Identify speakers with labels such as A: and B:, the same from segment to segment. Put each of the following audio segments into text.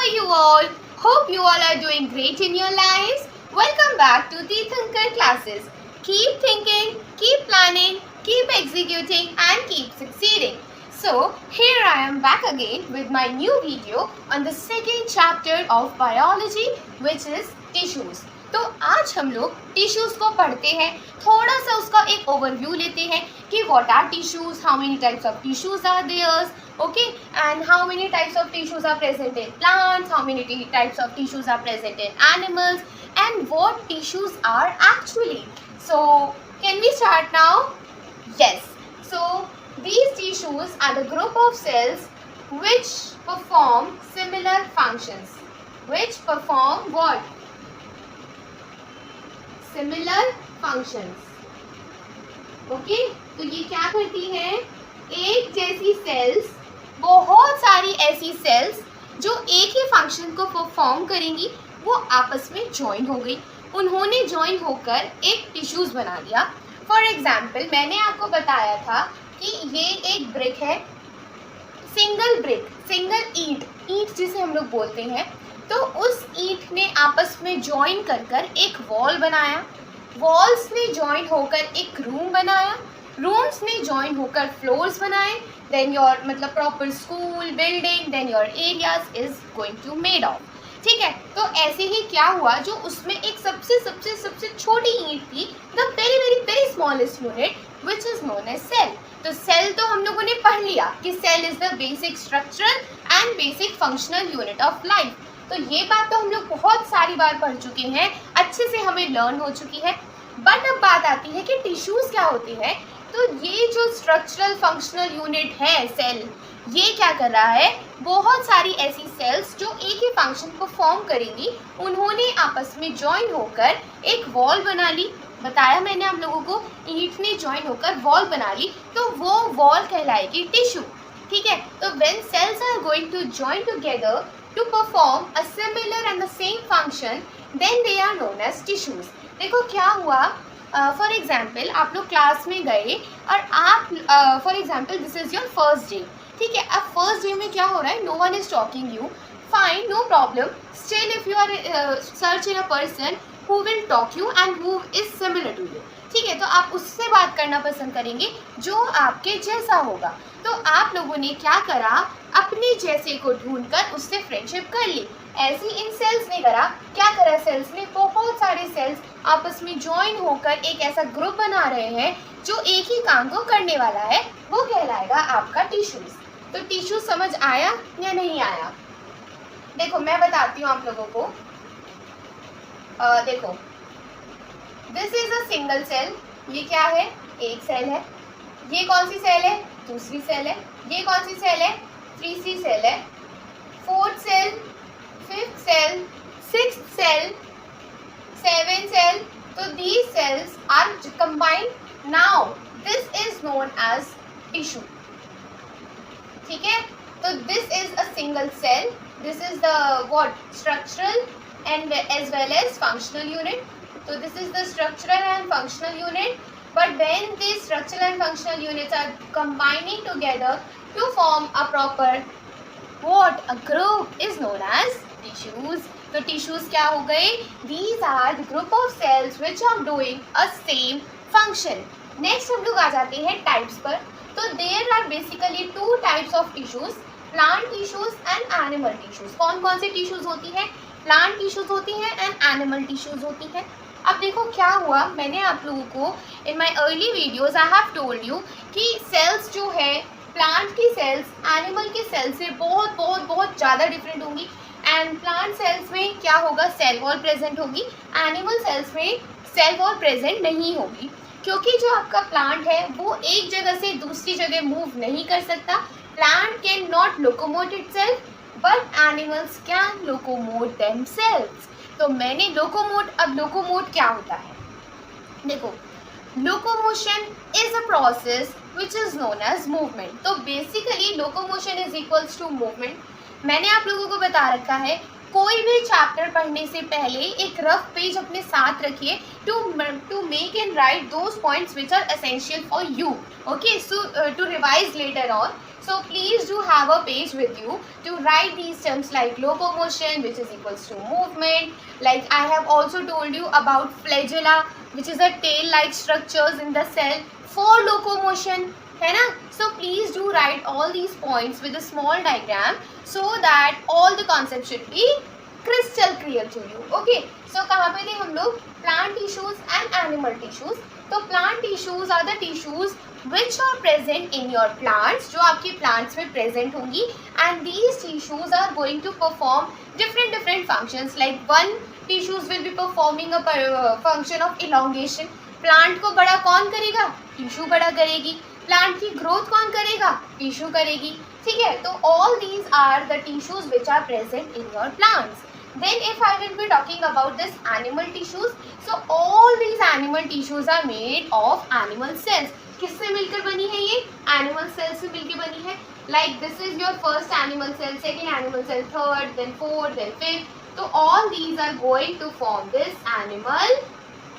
A: are you all? Hope you all are doing great in your lives. Welcome back to Tirthankar classes. Keep thinking, keep planning, keep executing and keep succeeding. So here I am back again with my new video on the second chapter of biology, which is tissues. तो आज हम लोग tissues को पढ़ते हैं, थोड़ा सा उसका एक ओवरव्यू लेते हैं कि what are tissues, how many types of tissues are there, okay, and how many types of tissues are present in plants, how many types of tissues are present in animals, and what tissues are actually. So can we start now? Yes. So these tissues are the group of cells which perform similar functions. Which perform what? Similar functions. Okay, तो ये क्या करती हैं? एक जैसी sales, बहुत सारी ऐसी सेल्स जो एक ही फंक्शन को परफॉर्म करेंगी, वो आपस में ज्वाइन हो गई, उन्होंने ज्वाइन होकर एक टिश्यूज बना लिया. फॉर एग्जाम्पल मैंने आपको बताया था कि ये एक ब्रिक है, सिंगल ब्रिक, सिंगल ईंट जिसे हम लोग बोलते हैं. तो उस ईंट ने आपस में ज्वाइन कर कर एक वॉल बनाया, वॉल्स ने ज्वाइन होकर एक रूम बनाया, रूम्स ने ज्वाइन होकर फ्लोर्स बनाए, देन योर मतलब proper school building, then your areas is going to made of. ठीक है, तो ऐसे ही क्या हुआ, जो उसमें एक सबसे सबसे सबसे छोटी ईंट थी, the very very very smallest unit which is known as cell. तो सेल तो हम लोगों ने पढ़ लिया कि cell is the basic structural and basic functional unit of life. तो ये बात तो हम लोग बहुत सारी बार पढ़ चुके हैं, अच्छे से हमें लर्न हो चुकी है. बट अब बात आती है कि टिश्यूज क्या होते हैं. तो ये जो स्ट्रक्चरल फंक्शनल यूनिट है सेल, ये क्या कर रहा है, बहुत सारी ऐसी सेल्स जो एक ही फंक्शन परफॉर्म करेंगी, उन्होंने आपस में ज्वाइन होकर एक वॉल बना ली. बताया मैंने आप लोगों को, ईंट ने ज्वाइन होकर वॉल बना ली, तो वो वॉल कहलाएगी टिश्यू. ठीक है, तो when cells are going to join together to perform a similar and the same function, then they are known as tissues. देखो क्या हुआ, फॉर एग्जाम्पल आप लोग क्लास में गए और आप for example this is your first day. ठीक है, अब फर्स्ट डे में क्या हो रहा है, no one is talking you, fine, no problem. Still if you are search in a person who will talk you and who is similar to you. ठीक है, तो आप उससे बात करना पसंद करेंगे जो आपके जैसा होगा. तो आप लोगों ने क्या करा, अपने जैसे को ढूंढकर उससे फ्रेंडशिप कर ली. ऐसे इन सेल्स ने करा, क्या करा सेल्स ने, बहुत सारे सेल्स आपस में ज्वाइन होकर एक ऐसा ग्रुप बना रहे हैं जो एक ही काम को करने वाला है, वो कहलाएगा आपका टिश्यूज. तो टिश्यू समझ आया या नहीं आया? देखो मैं बताती हूँ आप लोगों को. देखो this is a single cell. ये क्या है, एक सेल है. ये कौन सी सेल है, दूसरी सेल है. ये कौन सी सेल है, तीसरी सेल है. Fourth cell, fifth cell, sixth cell, seven cell. तो these cells are combined. Now this is known as tissue. ठीक है, तो this is a single cell. This is the what, structural and as well as functional unit. So this is the structural and functional unit. But when these structural and functional units are combining together to form a proper what, a group is known as tissues. तो tissues क्या हो गए, these are the group of cells which are doing a same function. Next हम लोग आ जाते हैं types पर. तो there are basically two types of tissues, plant tissues and animal tissues. कौन कौन से tissues होती हैं, plant tissues होती हैं and animal tissues होती हैं. अब देखो क्या हुआ, मैंने आप लोगों को in my early videos I have told you कि cells जो है, प्लांट की सेल्स एनिमल की सेल्स से बहुत बहुत बहुत ज़्यादा डिफरेंट होंगी. एंड प्लांट सेल्स में क्या होगा, सेल वॉल प्रेजेंट होगी. एनिमल सेल्स में सेल वॉल प्रेजेंट नहीं होगी, क्योंकि जो आपका प्लांट है वो एक जगह से दूसरी जगह मूव नहीं कर सकता. Plant can not locomote itself, but animals can locomote themselves. तो मैंने लोकोमोट, अब लोकोमोट क्या होता है, देखो locomotion is a process which is known as movement. तो basically locomotion is equals to movement. मैंने आप लोगों को बता रखा है, कोई भी चैप्टर पढ़ने से पहले एक रफ पेज अपने साथ रखिए to make and write those points which are essential for you. Okay, so to revise later on. So please do have a page with you to write these terms like locomotion, which is equals to movement. Like I have also told you about flagella, which is a tail-like structures in the cell for locomotion, है ना? So please do write all these points with a small diagram so that all the concepts should be crystal clear to you. Okay, so कहाँ पे थे हम लोग? Plant tissues and animal tissues. तो plant tissues are the tissues which are present in your plants, जो आपकी plants में present होंगी, and these tissues are going to perform different functions. Like one tissues will be performing a function of elongation. Plant को बड़ा कौन करेगा? Tissue बड़ा करेगी. Plant की growth कौन करेगा? Tissue करेगी. ठीक है, तो all these are the tissues which are present in your plants. Then if I will be talking about this animal tissues, so all these animal tissues are made of animal cells. किससे मिलकर बनी है ये? Animal cells से मिलकर बनी है. Like this is your first animal cell, second animal cell, third, then fourth, then fifth. So all these are going to form this animal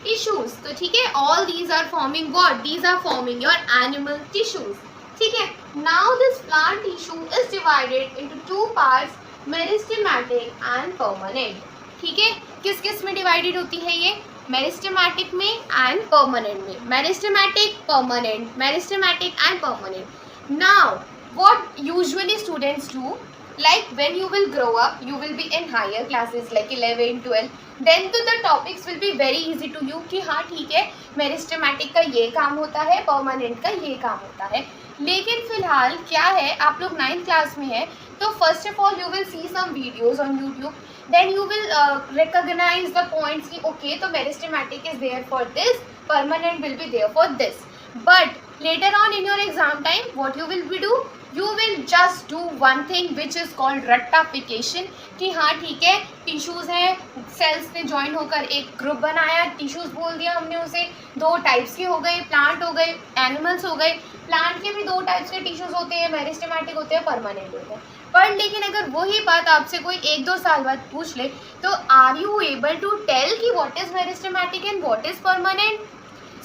A: tissues. तो ठीक है, all these are forming what? These are forming your animal tissues. ठीक है. Now this plant tissue is divided into two parts, meristematic and permanent. ठीक है, किस किस में डिवाइडेड होती है ये? मेरिस्टेमेटिक में एंड परमानेंट में. Meristematic, permanent, meristematic and permanent. Now what usually students do, like when you will grow up, you will be in higher classes like 11, 12, then तो the topics will be very easy to you कि हाँ ठीक है, meristematic का ये काम होता है, परमानेंट का ये काम होता है. लेकिन फिलहाल क्या है, आप लोग 9th क्लास में है, तो first of all you will see some videos on YouTube, then you will recognize the points कि ओके तो meristematic is there for this, permanent will be there for this. But later on in your exam time, what you will be do, you will just do one thing which is called rectification. कि हाँ ठीक है, tissues हैं, sales ने join होकर एक group बनाया, tissues बोल दिया हमने उसे, दो टाइप्स के हो गए, प्लांट हो गए, एनिमल्स हो गए. प्लांट के भी दो टाइप्स के टिश्यूज़ होते हैं, मेरिस्टेमेटिक होते हैं, परमानेंट होते हैं. पर लेकिन अगर वही बात आपसे कोई 1-2 साल बाद पूछ ले, तो are you able to tell कि what is meristematic and what is permanent?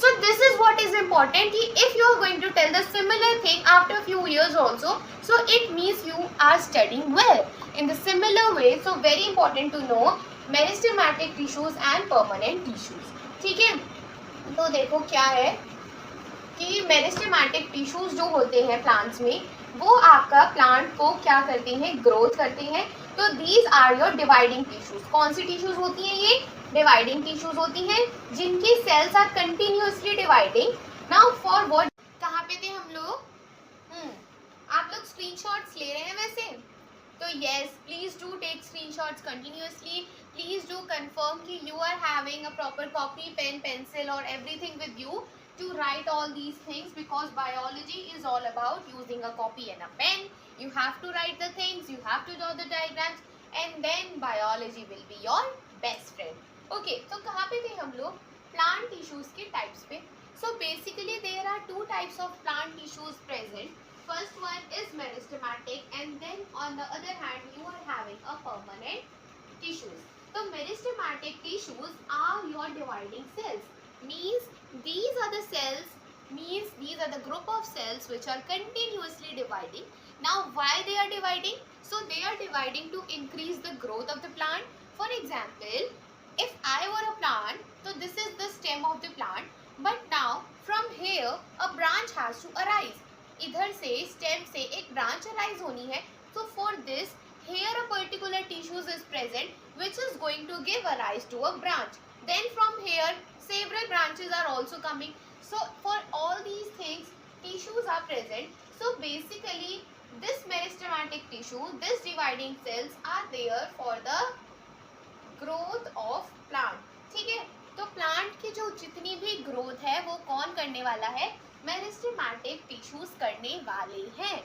A: So this is what is important. If you are going to tell the similar thing after a few years also, so it means you are studying well in the similar way. So very important to know meristematic tissues and permanent tissues. ठीक है, तो देखो क्या है कि meristematic tissues जो होते हैं प्लांट्स में, वो आपका प्लांट को क्या करते हैं? ग्रोथ करते हैं. तो these are your dividing tissues. कौन सी टिश्यूज होती हैं ये? डिवाइडिंग टिश्यूज होती हैं, जिनकी cells are continuously dividing. Now for what, कहाँ पे थे हम लोग? आप लोग स्क्रीनशॉट्स ले रहे हैं वैसे? तो yes, please do take screenshots continuously. Please do confirm कि you are having a proper copy, pen, pencil और everything with you to write all these things, because biology is all about using a copy and a pen. You have to write the things, you have to draw the diagrams, and then biology will be your best friend. Okay, so कहाँ पे थे हम लोग? Plant tissues के types पे. So basically there are two types of plant tissues present. First one is meristematic, and then on the other hand you are having a permanent tissues. So meristematic tissues are your dividing cells. Means these are the cells, means these are the group of cells which are continuously dividing. Now why they are dividing? So they are dividing to increase the growth of the plant. For example, if I were a plant, so this is the stem of the plant, but now from here a branch has to arise. इधर से stem से एक branch arise होनी है. So for this, here a particular tissues is present which is going to give a rise to a branch. Then from here several branches are also coming. So for all these things tissues are present. So basically this meristematic tissue, this dividing cells are there for the growth of plant. ठीक है, तो plant की जो जितनी भी growth है वो कौन करने वाला है? मेरिस्टेमेटिक टिश्यूज करने वाले हैं.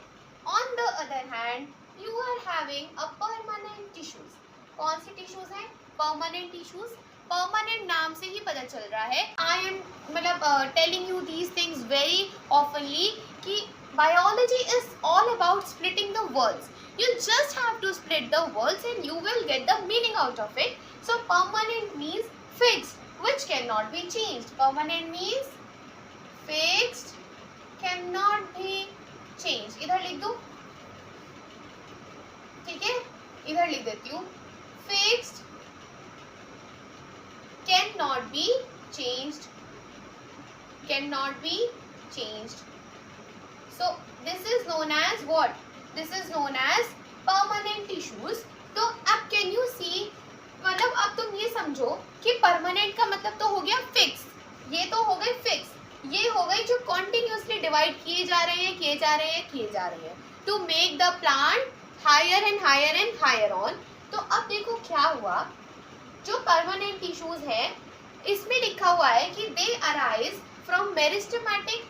A: On the other hand you are having a permanent tissues. कौन सी टिश्यूज हैं? Permanent tissues. परमानेंट नाम से ही पता चल रहा है. आई एम मतलब telling you these things very oftenly कि biology is all about splitting the words. You just have to split the words and you will get the meaning out of it. So permanent means fixed, which cannot be changed. Permanent means fixed, cannot be change, इधर लिख दो, ठीक है, इधर लिख देती हूँ, fixed can not be changed, can not be changed. So this is known as what? This is known as permanent tissues. तो अब can you see, मतलब अब तुम ये समझो कि permanent का मतलब तो हो गया फिक्स, ये तो हो गए फिक्स, ये हो गए जो कॉन्टिन्यूसली डिवाइड किए जा रहे हैं, किए जा रहे हैं, किए जा रहे हैं to make the plant higher and higher and higher on. तो अब देखो क्या हुआ, जो परमानेंट टिश्यूज है इसमें लिखा हुआ है कि दे अराइज फ्रॉम मेरिस्टेमेटिक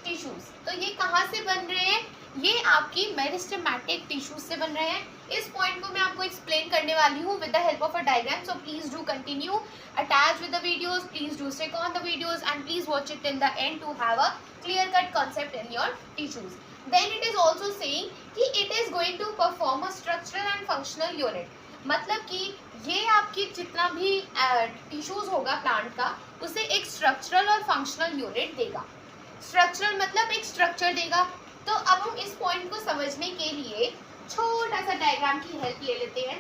A: टिश्यूज. तो ये कहाँ से बन रहे हैं, ये आपकी मेरिस्टेमेटिक टिश्यूज से बन रहे हैं. इस पॉइंट को मैं आपको एक्सप्लेन करने वाली हूँ with the help of a diagram. So please do continue attach with the videos, please do stick on the videos and please watch it till the end to have a clear cut concept in your tissues. Then it is also saying कि it is going to perform a structural and functional unit. मतलब कि ये आपकी जितना भी tissues होगा plant का उसे एक स्ट्रक्चरल और फंक्शनल यूनिट देगा. स्ट्रक्चरल मतलब एक स्ट्रक्चर देगा. तो अब हम इस पॉइंट को समझने के लिए छोटा सा डायग्राम की हेल्प ले लेते हैं.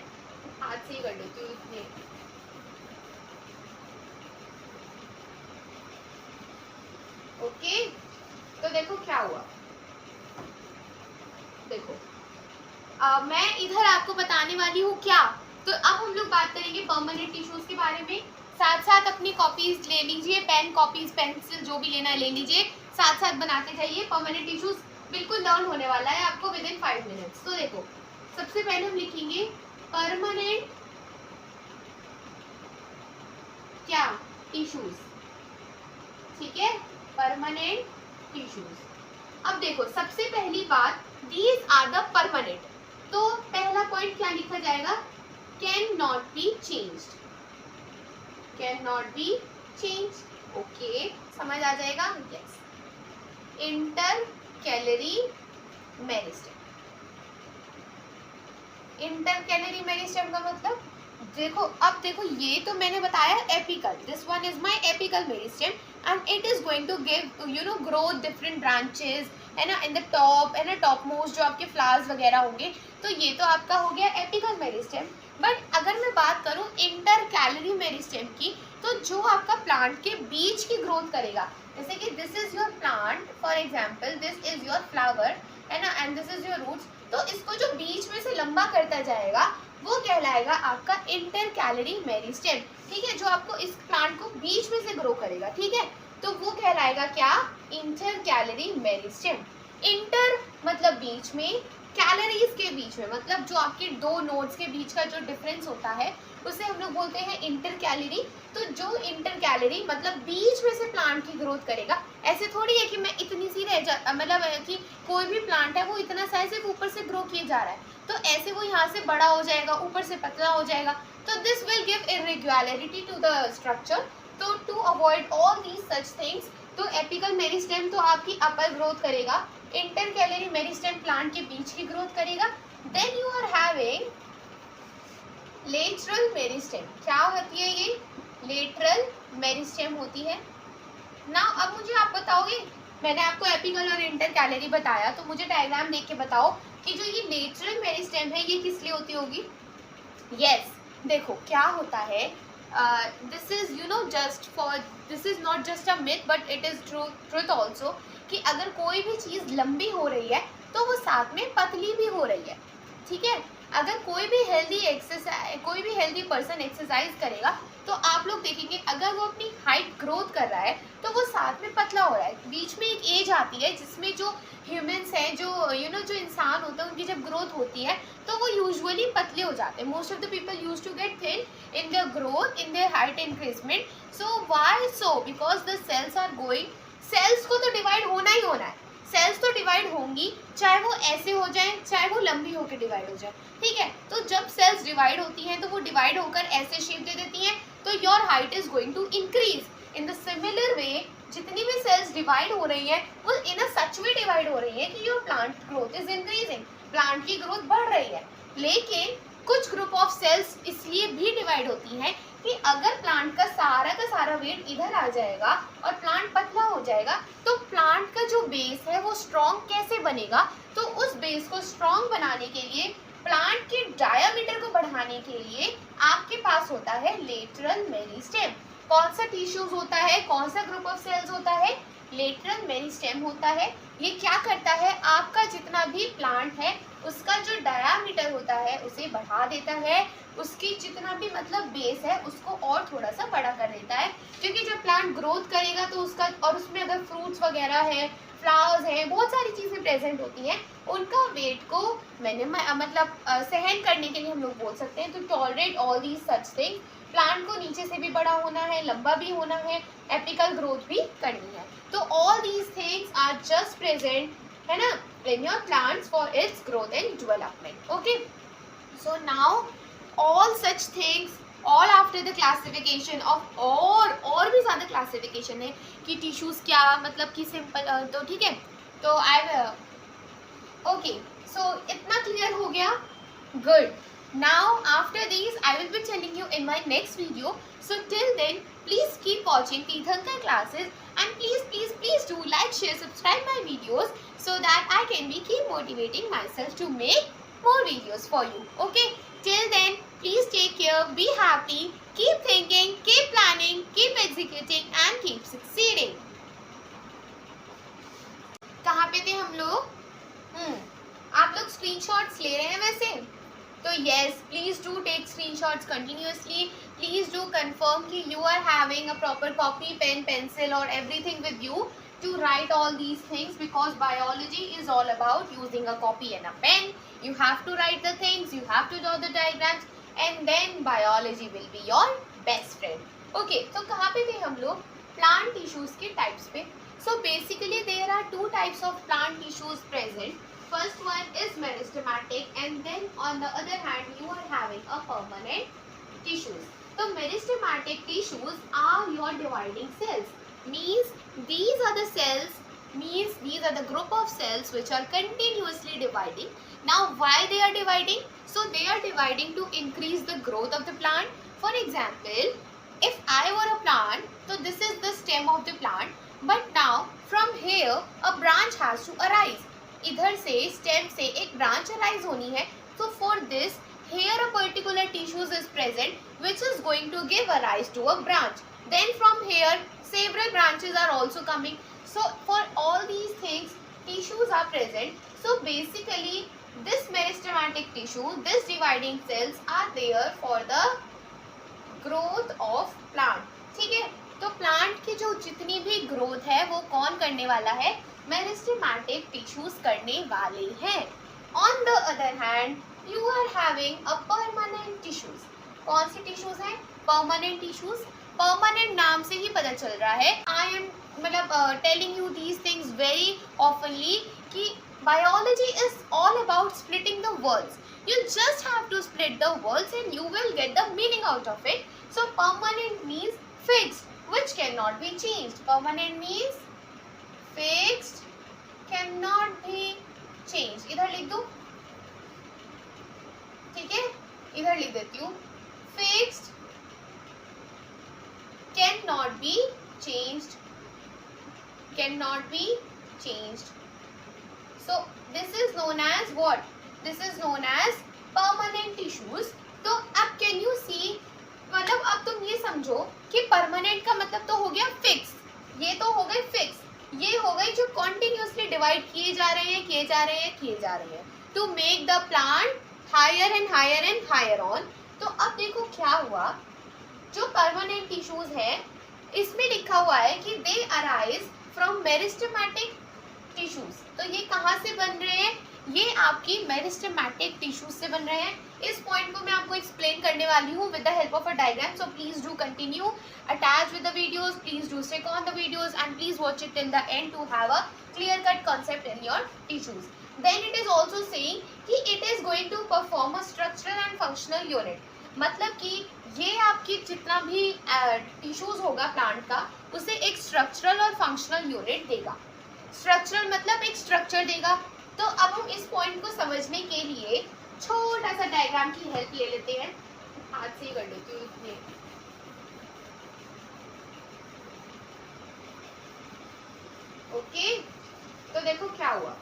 A: हाथ से ही कर लेती हूँ इतने. ओके, तो देखो क्या हुआ, देखो मैं इधर आपको बताने वाली हूँ क्या. तो अब हम लोग बात करेंगे परमानेंट टिश्यूज के बारे में. साथ साथ अपनी कॉपीज ले लीजिए, पेन कॉपीज पेंसिल जो भी लेना है ले लीजिए, साथ साथ बनाते जाइए. परमानेंट टिश्यूज बिल्कुल लर्न होने वाला है आपको विद इन 5 मिनट्स. तो देखो सबसे पहले हम लिखेंगे परमानेंट क्या टिश्यूज, ठीक है, परमानेंट टिश्यूज. अब देखो सबसे पहली बात, दीज आर द परमानेंट. तो पहला पॉइंट क्या लिखा जाएगा, can not be changed, can not be changed. Okay, समझ आ जाएगा. Yes, intercalary meristem. Intercalary meristem का मतलब देखो, अब देखो ये तो मैंने बताया apical, this one is my apical meristem and it is going to give you know growth different branches है ना इन द टॉप, है ना टॉप मोस्ट जो आपके फ्लावर्स वगैरह होंगे. तो ये तो आपका हो गया एपिकल मेरिस्टेम. बट अगर मैं बात करूँ इंटरकैलरी मेरिस्टेम की, तो जो आपका प्लांट के बीच की ग्रोथ करेगा, जैसे कि this is your plant for example, this is your flower है ना and this is your roots. तो इसको जो बीच में से लंबा करता जाएगा वो कहलाएगा आपका इंटरकैलरी मेरिस्टेम. ठीक है, जो आपको इस प्लांट को बीच में से ग्रो करेगा, ठीक है, तो वो कहलाएगा क्या, इंटरकैलरी मेरिस्टेम. इंटर मतलब बीच में, कैलोरीज के बीच में, मतलब जो आपके दो नोड्स के बीच का जो डिफरेंस होता है उसे हम लोग बोलते हैं इंटरकैलरी. तो जो इंटरकैलरी मतलब बीच में से प्लांट की ग्रोथ करेगा. ऐसे थोड़ी है कि मैं इतनी सी मतलब कि कोई भी प्लांट है वो इतना साइज सिर्फ ऊपर से ग्रो किए जा रहा है, तो ऐसे वो यहाँ से बड़ा हो जाएगा, ऊपर से पतला हो जाएगा. तो this will give irregularity to the structure. तो to avoid all these such things, तो एपिकल मेरिस्टेम तो आपकी अपर ग्रोथ करेगा, इंटरकैलरी मेरिस्टेम प्लांट के बीच की ग्रोथ करेगा. Then you are having lateral meristem. क्या होती है ये, लेटरल मेरिस्टेम होती है ना. अब मुझे आप बताओगे, मैंने आपको एपिकल और इंटरकैलरी बताया, तो मुझे डायग्राम देख के बताओ कि जो ये लेटरल मेरिस्टेम है ये किस लिए होती होगी. यस, देखो क्या होता है, this is you know just for, this is not just a myth but it is truth also, कि अगर कोई भी चीज़ लंबी हो रही है तो वो साथ में पतली भी हो रही है. ठीक है, अगर कोई भी हेल्दी पर्सन एक्सरसाइज करेगा तो आप लोग देखेंगे अगर वो अपनी हाइट ग्रोथ कर रहा है तो वो साथ में पतला हो रहा है. बीच में एक एज आती है जिसमें जो ह्यूमंस हैं, जो यू नो जो इंसान होते हैं, उनकी जब ग्रोथ होती है तो वो यूजुअली पतले हो जाते हैं. Most of the people use to get thin in their growth, in their height increment. So why so, because the cells are going, cells को तो डिवाइड होना ही होना है, सेल्स तो डिवाइड होंगी, चाहे वो ऐसे हो जाए चाहे वो लंबी होकर डिवाइड हो जाए. ठीक है, तो जब सेल्स डिवाइड होती हैं तो वो डिवाइड होकर ऐसे शेप दे देती हैं, तो your height is going to increase. In the similar way जितनी भी सेल्स डिवाइड हो रही हैं वो इन अ सच वे डिवाइड हो रही है कि your plant growth is increasing, plant की ग्रोथ बढ़ रही है. लेकिन कुछ ग्रुप ऑफ सेल्स इसलिए भी डिवाइड होती हैं कि अगर प्लांट का सारा वेट इधर आ जाएगा और प्लांट पतला हो जाएगा तो प्लांट का जो बेस है वो स्ट्रॉन्ग कैसे बनेगा, तो उस बेस को स्ट्रॉन्ग बनाने के लिए प्लांट के डायामीटर को बढ़ाने के लिए आपके पास होता है लेटरल मेरिस्टेम। कौन सा टिश्यूज होता है, कौन सा ग्रुप ऑफ सेल्स होता है, लेटरल मेरिस्टेम होता है। ये क्या करता है, आपका जितना भी प्लांट है उसका जो डायामीटर होता है उसे बढ़ा देता है, उसकी जितना भी मतलब बेस है उसको और थोड़ा सा बड़ा कर देता है, क्योंकि जब प्लांट ग्रोथ करेगा तो उसका, और उसमें अगर फ्रूट्स वगैरह है, फ्लावर्स हैं, बहुत सारी चीज़ें प्रेजेंट होती हैं, उनका वेट को मतलब सहन करने के लिए हम लोग बोल सकते हैं, तो tolerate all these such things. Plant को नीचे से भी बड़ा होना है, लंबा भी होना है, एपिकल ग्रोथ भी करनी है, तो all these things are just present, है ना, in your plants for its growth and development. Okay, so now all such things, all after the classification of और भी ज़्यादा classification है कि tissues क्या मतलब कि simple, तो ठीक है, तो okay, so इतना clear हो गया, good. Now after these I will be telling you in my next video, so till then please keep watching Tirthankar classes and please do like, share, subscribe my videos so that I can be keep motivating myself to make more videos for you. Okay, till then please take care, be happy, keep thinking, keep planning, keep executing and keep succeeding. कहाँ पे थे हम लोग? आप लोग screenshots ले रहे हैं वैसे? तो yes, please do take screenshots continuously. Please do confirm कि you are having a proper copy, pen, pencil or everything with you to write all these things, because biology is all about using a copy and a pen. You have to write the things, you have to draw the diagrams, and then biology will be your best friend. Okay, so कहाँ पे थे हम लोग? Plant tissues के types पे. So basically there are two types of plant tissues present. First one is meristematic and then on the other hand you are having a permanent tissues. So meristematic tissues are your dividing cells. Means these are the cells, means these are the group of cells which are continuously dividing. Now why they are dividing? So they are dividing to increase the growth of the plant. For example, if I were a plant, so this is the stem of the plant, but now from here a branch has to arise. इधर से stem से एक branch arise होनी है, so for this here a particular tissues is present which is going to give a rise to a branch. Then from here several branches are also coming. So for all these things tissues are present. So basically this meristematic tissue, this dividing cells are there for the growth of plant. ठीक है, तो plant की जो जितनी भी growth है वो कौन करने वाला है? मेरिस्टेमेटिक टिश्यूज करने वाले हैं. On the other hand you are having a permanent tissues. कौन सी टिश्यूज हैं? Permanent tissues. परमानेंट नाम से ही पता चल रहा है. आई एम मतलब telling you these things very oftenly कि biology is all about splitting the words. You just have to split the words and you will get the meaning out of it. So permanent means fixed, which cannot be changed. Permanent means fixed, cannot be changed. इधर लिख दूं, ठीक है, इधर लिख देती हूँ. Fixed, cannot be changed, cannot be changed. So this is known as what? This is known as permanent tissues. तो अब can you see, मतलब अब तुम ये समझो कि permanent का मतलब तो हो गया fix, ये तो हो गए fix, ये हो गए जो continuously divide किए जा रहे हैं, किए जा रहे हैं, किए जा रहे हैं to make the plant higher and higher and higher on. तो अब देखो क्या हुआ, जो permanent tissues है इसमें लिखा हुआ है कि they arise from meristematic tissues. तो ये कहाँ से बन रहे हैं? ये आपकी मेरिस्टेमेटिक टिश्यूज से बन रहे हैं. इस पॉइंट को मैं आपको एक्सप्लेन करने वाली हूँ with the help of a diagram. So please do continue attach with the videos, please do stick on the videos and please watch it till the end to have a clear cut concept in your tissues. Then it is also saying कि it is going to perform a structural and functional unit. मतलब कि ये आपकी जितना भी tissues होगा plant का उसे एक स्ट्रक्चरल और फंक्शनल यूनिट देगा. स्ट्रक्चरल मतलब एक स्ट्रक्चर देगा. तो अब हम इस पॉइंट को समझने के लिए छोटा सा डायग्राम की हेल्प ले लेते हैं, हाथ से ही कर लेती हूँ इतने। ओके, तो देखो क्या हुआ,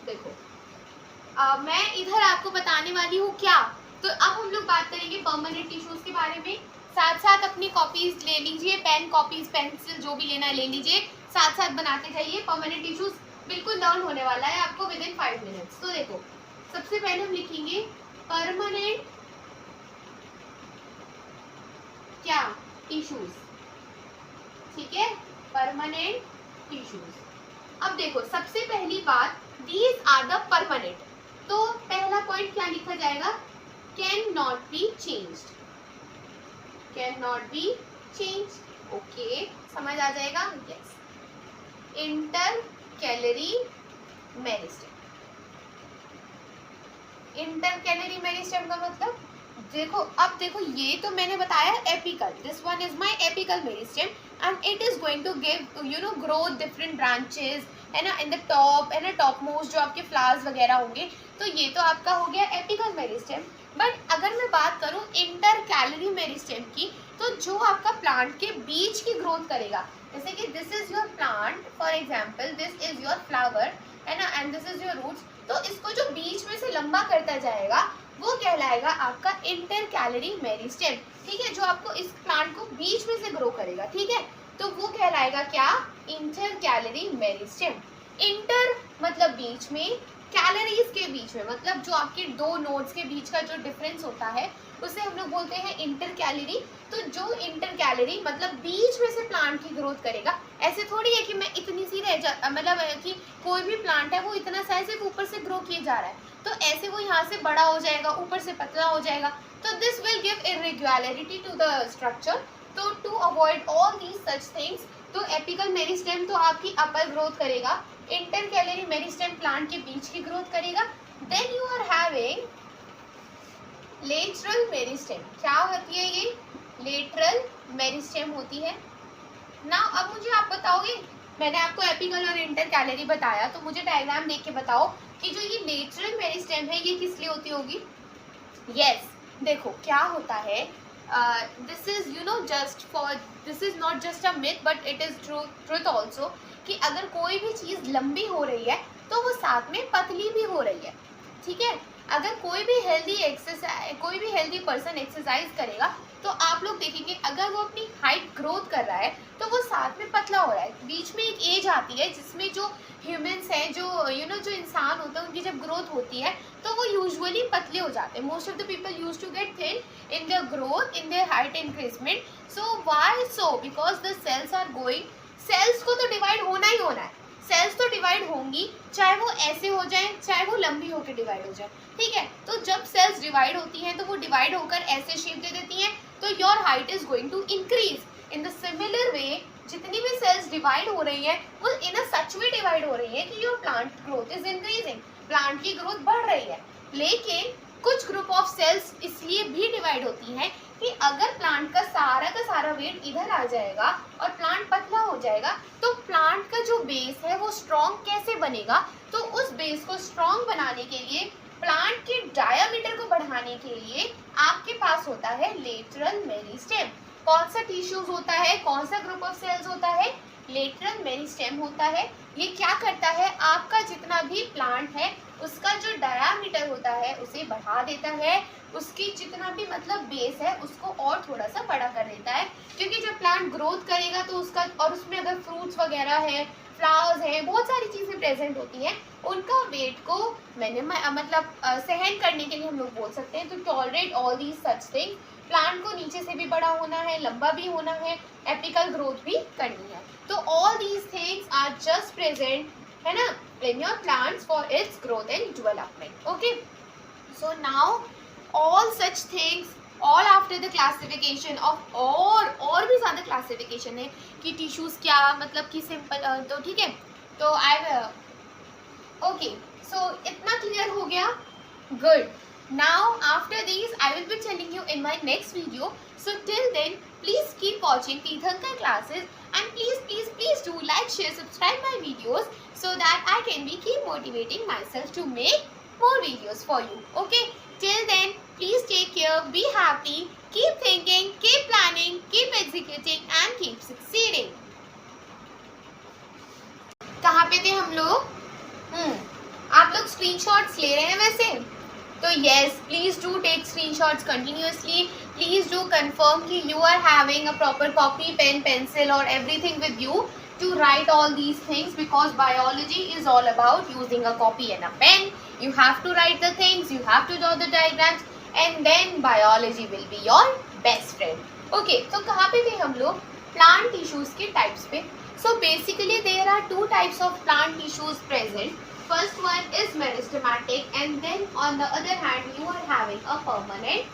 A: देखो मैं इधर आपको बताने वाली हूँ क्या। तो अब हम लोग बात करेंगे परमानेंट टिश्यूज के बारे में। साथ साथ अपनी कॉपीज ले लीजिए, पेन कॉपीज पेंसिल जो भी लेना है ले लीजिए, साथ साथ बनाते जाइए। परमानेंट टिश्यूज बिल्कुल लर्न होने वाला है आपको विद इन 5 मिनट्स। तो देखो सबसे पहले हम लिखेंगे परमानेंट क्या, टिश्यूज, ठीक है, परमानेंट टिश्यूज। अब देखो सबसे पहली बात, दीज आर द परमानेंट। तो पहला पॉइंट क्या लिखा जाएगा, can not be changed, can not be changed. Okay, समझ आ जाएगा, yes. Intercalary meristem, intercalary meristem का मतलब देखो, अब देखो ये तो मैंने बताया apical, this one is my apical meristem and it is going to give you know growth different branches, है ना, इन द टॉप, है ना, टॉप मोस्ट जो आपके फ्लावर्स वगैरह होंगे। तो ये तो आपका हो गया एपिकल मेरिस्टेम। बट अगर मैं बात करूं इंटर कैलोरी मेरिस्टेम की, तो जो आपका प्लांट के बीच की ग्रोथ करेगा, जैसे कि this is your plant, for example this is your flower, है ना, and this is your roots, तो इसको जो बीच में से लंबा करता जाएगा वो कहलाएगा आपका इंटर कैलोरी मेरिस्टेम, ठीक है, जो आपको इस प्लांट को बीच में से ग्रो करेगा, ठीक है, तो वो कहलाएगा क्या, इंटर कैलोरी मेरिस्टेम। इंटर मतलब बीच में, कैलोरीज के बीच में, मतलब जो आपके दो नोड्स के बीच का जो डिफरेंस होता है उसे हम लोग बोलते हैं इंटर कैलोरी। तो जो इंटर कैलोरी मतलब बीच में से प्लांट की ग्रोथ करेगा, ऐसे थोड़ी है कि मैं इतनी सी मतलब कि कोई भी प्लांट है वो इतना साइज सिर्फ ऊपर से ग्रो किए जा रहा है, तो ऐसे वो यहाँ से बड़ा हो जाएगा, ऊपर से पतला हो जाएगा, तो this will give irregularity to the structure. तो to avoid all these such things, तो एपिकल मेरिस्टेम तो आपकी अपर ग्रोथ करेगा, इंटर कैलोरी मेरिस्टेम प्लांट के बीच की ग्रोथ करेगा। Then you are having lateral meristem, क्या होती है ये, लेटरल मेरिस्टेम होती है ना। अब मुझे आप बताओगे, मैंने आपको एपिकल और इंटर कैलोरी बताया, तो मुझे डायग्राम देख के बताओ कि जो ये लेटरल मेरिस्टेम है ये किस लिए होती होगी। यस, देखो क्या होता है, this is you know just for, this is not just a myth but it is truth also, कि अगर कोई भी चीज लंबी हो रही है तो वो साथ में पतली भी हो रही है, ठीक है। अगर कोई भी हेल्दी पर्सन एक्सरसाइज करेगा तो आप लोग देखेंगे अगर वो अपनी हाइट ग्रोथ कर रहा है तो वो साथ में पतला हो रहा है। बीच में एक एज आती है जिसमें जो ह्यूमंस हैं, जो यू नो जो इंसान होते हैं, उनकी जब ग्रोथ होती है तो वो यूजुअली पतले हो जाते हैं। Most of the people use to get thin in their growth, in their height increment. So why so, because the cells are going, cells को तो डिवाइड होना ही होना है, सेल्स तो डिवाइड होंगी, चाहे वो ऐसे हो जाए चाहे वो लंबी होकर डिवाइड हो जाए, ठीक है। तो जब सेल्स डिवाइड होती हैं तो वो डिवाइड होकर ऐसे शेप दे देती हैं, तो your height is going to increase. In the similar way जितनी भी सेल्स डिवाइड हो रही हैं वो इन अ सच वे डिवाइड हो रही है कि your plant growth is increasing, plant की ग्रोथ बढ़ रही है। लेकिन कुछ ग्रुप ऑफ सेल्स इसलिए भी डिवाइड होती हैं कि अगर प्लांट का सारा वेट इधर आ जाएगा और प्लांट पतला हो जाएगा तो प्लांट का जो बेस है वो स्ट्रॉन्ग कैसे बनेगा। तो उस बेस को स्ट्रॉन्ग बनाने के लिए, प्लांट के डायामीटर को बढ़ाने के लिए आपके पास होता है लेटरल मेरिस्टेम। कौन सा टिश्यूज होता है, कौन सा ग्रुप ऑफ सेल्स होता है, लेटरल मेरिस्टेम होता है। ये क्या करता है, आपका जितना भी प्लांट है उसका जो डायामीटर होता है उसे बढ़ा देता है, उसकी जितना भी मतलब बेस है उसको और थोड़ा सा बड़ा कर देता है। क्योंकि जब प्लांट ग्रोथ करेगा तो उसका, और उसमें अगर फ्रूट्स वगैरह है, फ्लावर्स हैं, बहुत सारी चीज़ें प्रेजेंट होती हैं, उनका वेट को मैंने मतलब सहन करने के लिए हम लोग बोल सकते हैं, तो tolerate all these such things. Plant को नीचे से भी बड़ा होना है, लंबा भी होना है, एपिकल ग्रोथ भी करनी है। तो all these things are just present, है ना, in your plants for its growth and development. Okay, so now all such things, all after the classification of और भी ज़्यादा classification है कि टिश्यूज क्या, मतलब कि सिंपल, तो ठीक है, तो आई ओके, सो इतना क्लियर हो गया, good. Now after these I will be telling you in my next video, so till then please keep watching Tirthankar classes and please do like, share, subscribe my videos so that I can be keep motivating myself to make more videos for you. Okay, till then please take care, be happy, keep thinking, keep planning, keep executing and keep succeeding. कहाँ पे थे हम लोग? आप लोग screenshots ले रहे हैं वैसे? तो yes, please do take screenshots continuously. Please do confirm कि you are having a proper copy, pen, pencil or everything with you to write all these things, because biology is all about using a copy and a pen. You have to write the things, you have to draw the diagrams, and then biology will be your best friend. Okay, तो कहाँ पे थे हम लोग? Plant tissues के types पे. So basically there are two types of plant tissues present. First one is meristematic, and then on the other hand you are having a permanent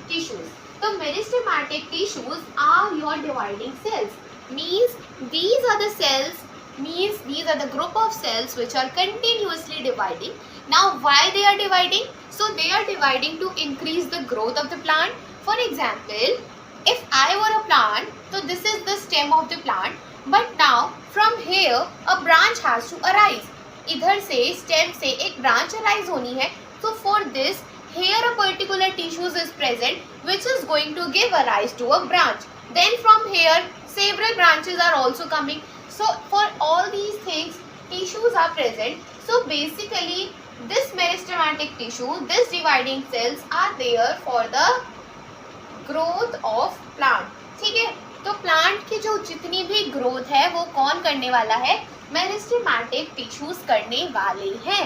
A: tissues. So meristematic tissues are your dividing cells. Means these are the cells, means these are the group of cells which are continuously dividing. Now why they are dividing? So they are dividing to increase the growth of the plant. For example, if I were a plant, so this is the stem of the plant, but now from here a branch has to arise. इधर से stem से एक branch arise होनी है. So for this here a particular tissues is present which is going to give a rise to a branch. Then from here several branches are also coming. So for all these things tissues are present. So basically this meristematic tissue, this dividing cells are there for the growth of plant. ठीक है, तो plant की जो जितनी भी growth है वो कौन करने वाला है? मेरिस्टेमेटिक टिश्यूज करने वाले हैं.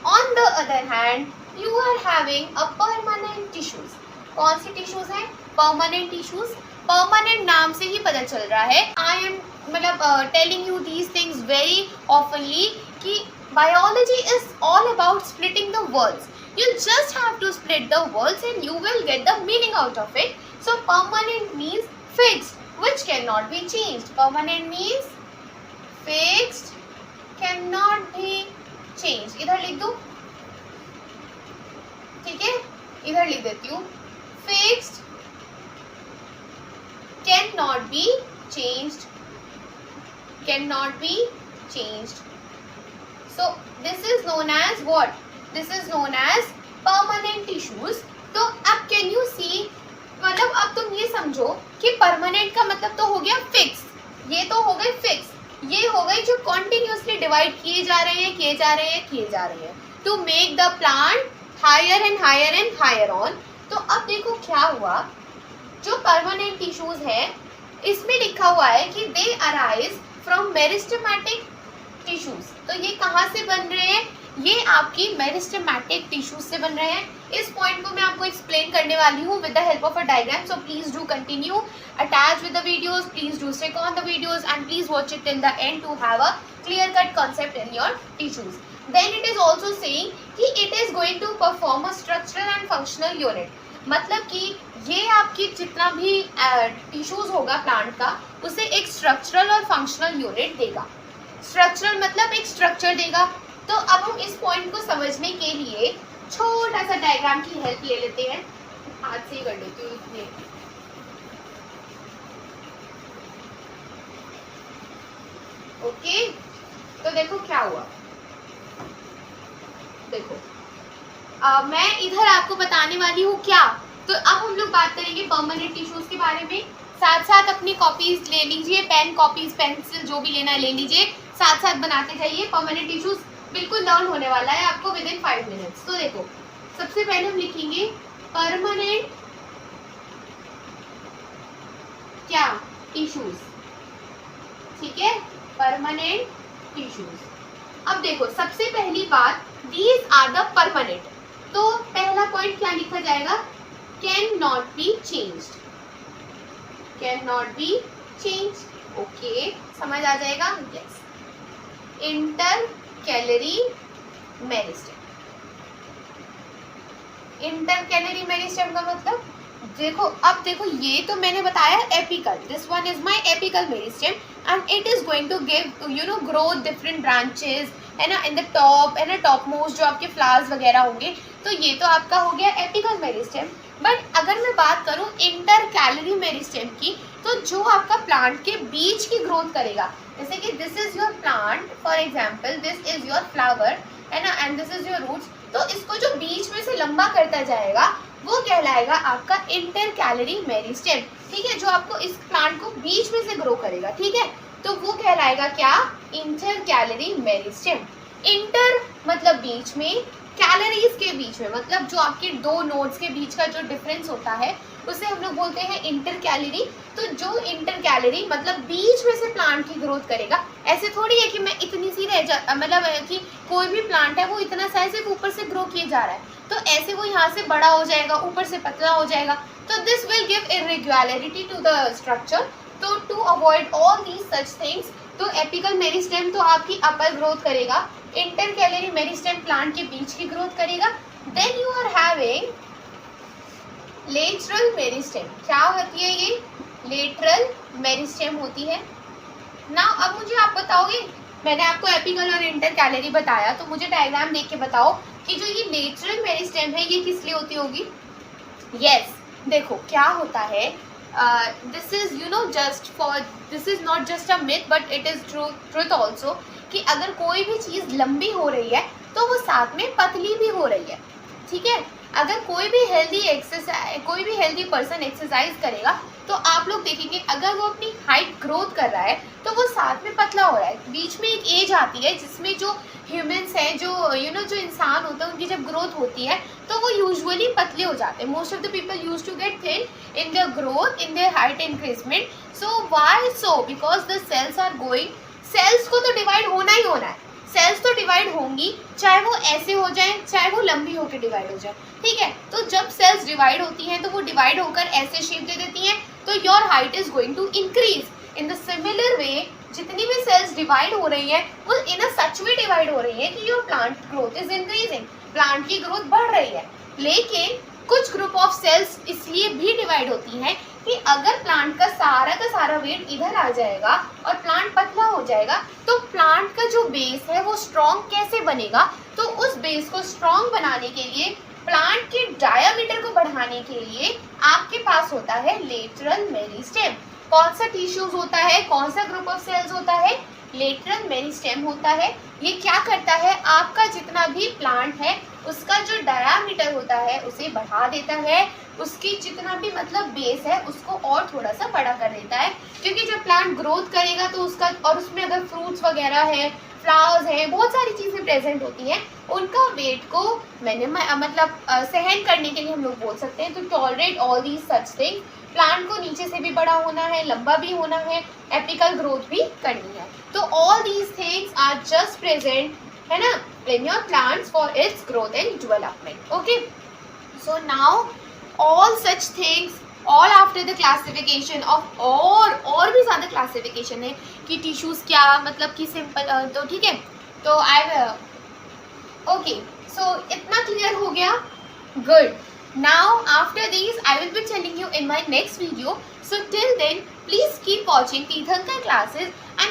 A: On the other hand you are having a permanent tissues. कौन सी टिश्यूज हैं? Permanent tissues. परमानेंट नाम से ही पता चल रहा है. आई एम मतलब telling you these things very oftenly कि biology is all about splitting the words. You just have to split the words and you will get the meaning out of it. So permanent means fixed, which cannot be changed. Permanent means fixed, cannot be changed. इधर लिख दूं, ठीक है, इधर लिख देती हूँ. Fixed, cannot be changed, cannot be changed. So this is known as what? This is known as permanent tissues. तो अब can you see, मतलब अब तुम ये समझो कि परमानेंट का मतलब तो हो गया फिक्स. ये तो हो गए फिक्स. ये हो गए जो कॉन्टिन्यूसली डिवाइड किए जा रहे हैं, किए जा रहे हैं, किए जा रहे हैं to make the plant higher and higher and higher on. तो अब देखो क्या हुआ, जो परमानेंट टिश्यूज है इसमें लिखा हुआ है कि दे अराइज फ्रॉम मेरिस्टेमेटिक टिश्यूज. तो ये कहाँ से बन रहे हैं? ये आपकी मेरिस्टेमेटिक टिश्यूज से बन रहे हैं. इस पॉइंट को मैं आपको एक्सप्लेन करने वाली हूँ with the help of a diagram. So please do continue attach with the videos, please do stick on the videos and please watch it till the end to have a clear cut concept in your tissues. Then it is also saying कि it is going to perform a structural and functional unit. मतलब कि ये आपकी जितना भी tissues होगा plant का उसे एक स्ट्रक्चरल और फंक्शनल यूनिट देगा. स्ट्रक्चरल मतलब एक स्ट्रक्चर देगा. तो अब हम इस पॉइंट को समझने के लिए छोटा सा डायग्राम की हेल्प ले लेते हैं. हाथ से ही कर लेती हूँ इतने. ओके, तो देखो क्या हुआ. देखो मैं इधर आपको बताने वाली हूँ क्या. तो अब हम लोग बात करेंगे परमानेंट टिश्यूज के बारे में. साथ साथ अपनी कॉपीज ले लीजिए, पेन, कॉपीज, पेंसिल जो भी लेना है ले लीजिए, साथ साथ बनाते जाइए. परमानेंट टिश्यूज बिल्कुल लर्न होने वाला है आपको विद इन 5 मिनट्स. तो देखो सबसे पहले हम लिखेंगे परमानेंट क्या? टिश्यूज. ठीक है, परमानेंट टिश्यूज. अब देखो सबसे पहली बात, दीज आर द परमानेंट. तो पहला पॉइंट क्या लिखा जाएगा? Can not be changed. Can not be changed. Okay, समझ आ जाएगा. Yes. Intercalary meristem. Intercalary meristem का मतलब देखो, अब देखो ये तो मैंने बताया apical. This one is my apical meristem and it is going to give you know growth different branches है ना इन द टॉप, है ना, टॉप मोस्ट जो आपके फ्लावर्स वगैरह होंगे. तो ये तो आपका हो गया एपिकल मेरिस्टेम. बट अगर मैं बात करूँ इंटरकैलरी मेरिस्टेम की, तो जो आपका प्लांट के बीच की ग्रोथ करेगा, जैसे कि this is your plant, for example this is your flower, है ना, and this is your roots. तो इसको जो बीच में से लंबा करता जाएगा वो कहलाएगा आपका इंटर कैलरी मेरिस्टेम, ठीक है, जो आपको इस प्लांट को बीच में से ग्रो करेगा, ठीक है, तो वो कहलाएगा क्या, इंटर कैलरी मेरिस्टेम। इंटर मतलब बीच में, कैलोरीज के बीच में, मतलब जो आपके दो नोड्स के बीच का जो डिफरेंस होता है उसे हम लोग बोलते हैं इंटर कैलोरी। तो जो इंटर कैलोरी मतलब बीच में से प्लांट की ग्रोथ करेगा, ऐसे थोड़ी है कि मैं इतनी सी मतलब कि कोई भी प्लांट है वो इतना साइज सिर्फ ऊपर से ग्रो किए जा रहा है, तो ऐसे वो यहाँ से बड़ा हो जाएगा, ऊपर से पतला हो जाएगा, तो this will give irregularity to the structure. तो to avoid all these such things, तो एपिकल मेरिस्टेम तो आपकी अपर ग्रोथ करेगा, इंटर कैलरी मेरिस्टेम प्लांट के बीच की ग्रोथ करेगा। Then you are having lateral meristem. क्या होती है ये, लेटरल मेरिस्टेम होती है ना। अब मुझे आप बताओगे, मैंने आपको एपिकल और इंटर कैलरी बताया, तो मुझे डायग्राम देख के बताओ कि जो ये लेटरल मेरिस्टेम है ये किस लिए होती होगी। यस, देखो क्या होता है, this is you know just for, this is not just a myth but it is truth also, कि अगर कोई भी चीज़ लंबी हो रही है तो वो साथ में पतली भी हो रही है, ठीक है। अगर कोई भी हेल्दी पर्सन एक्सरसाइज करेगा तो आप लोग देखेंगे अगर वो अपनी हाइट ग्रोथ कर रहा है तो वो साथ में पतला हो रहा है। बीच में एक एज आती है जिसमें जो ह्यूमंस हैं, जो जो इंसान होते हैं, उनकी जब ग्रोथ होती है तो वो यूजुअली पतले हो जाते हैं। Most of the people use to get thin in their growth, in their height increment. So why so, because the cells are going, cells को तो डिवाइड होना ही होना है, सेल्स तो डिवाइड होंगी, चाहे वो ऐसे हो जाए चाहे वो लंबी होकर डिवाइड हो जाए, ठीक है। तो जब सेल्स डिवाइड होती हैं तो वो डिवाइड होकर ऐसे शेप दे देती हैं, तो your height is going to increase. In the similar way जितनी भी सेल्स डिवाइड हो रही हैं वो इन अ सच वे डिवाइड हो रही है कि your plant growth is increasing, plant की ग्रोथ बढ़ रही है। लेकिन कुछ ग्रुप ऑफ सेल्स इसलिए भी डिवाइड होती हैं कि अगर प्लांट का सारा वेट इधर आ जाएगा और प्लांट पतला हो जाएगा तो प्लांट का जो बेस है वो स्ट्रॉन्ग कैसे बनेगा, तो उस बेस को स्ट्रॉन्ग बनाने के लिए, प्लांट के डायामीटर को बढ़ाने के लिए आपके पास होता है लेटरल मेरिस्टेम। कौन सा टिश्यूज होता है, कौन सा ग्रुप ऑफ सेल्स होता है, लेटरल मेरिस्टेम होता है। ये क्या करता है, आपका जितना भी प्लांट है उसका जो डायामीटर होता है उसे बढ़ा देता है, उसकी जितना भी मतलब बेस है उसको और थोड़ा सा बड़ा कर देता है, क्योंकि जब प्लांट ग्रोथ करेगा तो उसका, और उसमें अगर फ्रूट्स वगैरह है, फ्लावर्स हैं, बहुत सारी चीज़ें प्रेजेंट होती हैं, उनका वेट को मतलब सहन करने के लिए हम लोग बोल सकते हैं, तो tolerate all these such things. Plant को नीचे से भी बड़ा होना है, लंबा भी होना है, एपिकल ग्रोथ भी करनी है, तो all these things are just present, है ना, in your plants for its growth and development. Okay, so now all such things, all after the classification of और भी ज़्यादा classification है कि tissues क्या, मतलब कि simple, तो ठीक है, तो okay, so इतना clear हो गया, good. Now after these I will be telling you in my next video, so till then please keep watching Tirthankar classes, and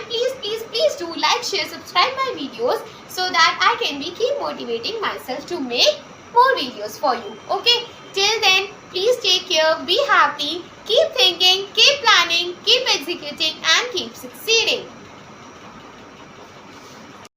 A: please do like, share, subscribe my videos so that I can be keep motivating myself to make more videos for you. Okay, till then please take care, be happy, keep thinking, keep planning, keep executing and keep succeeding.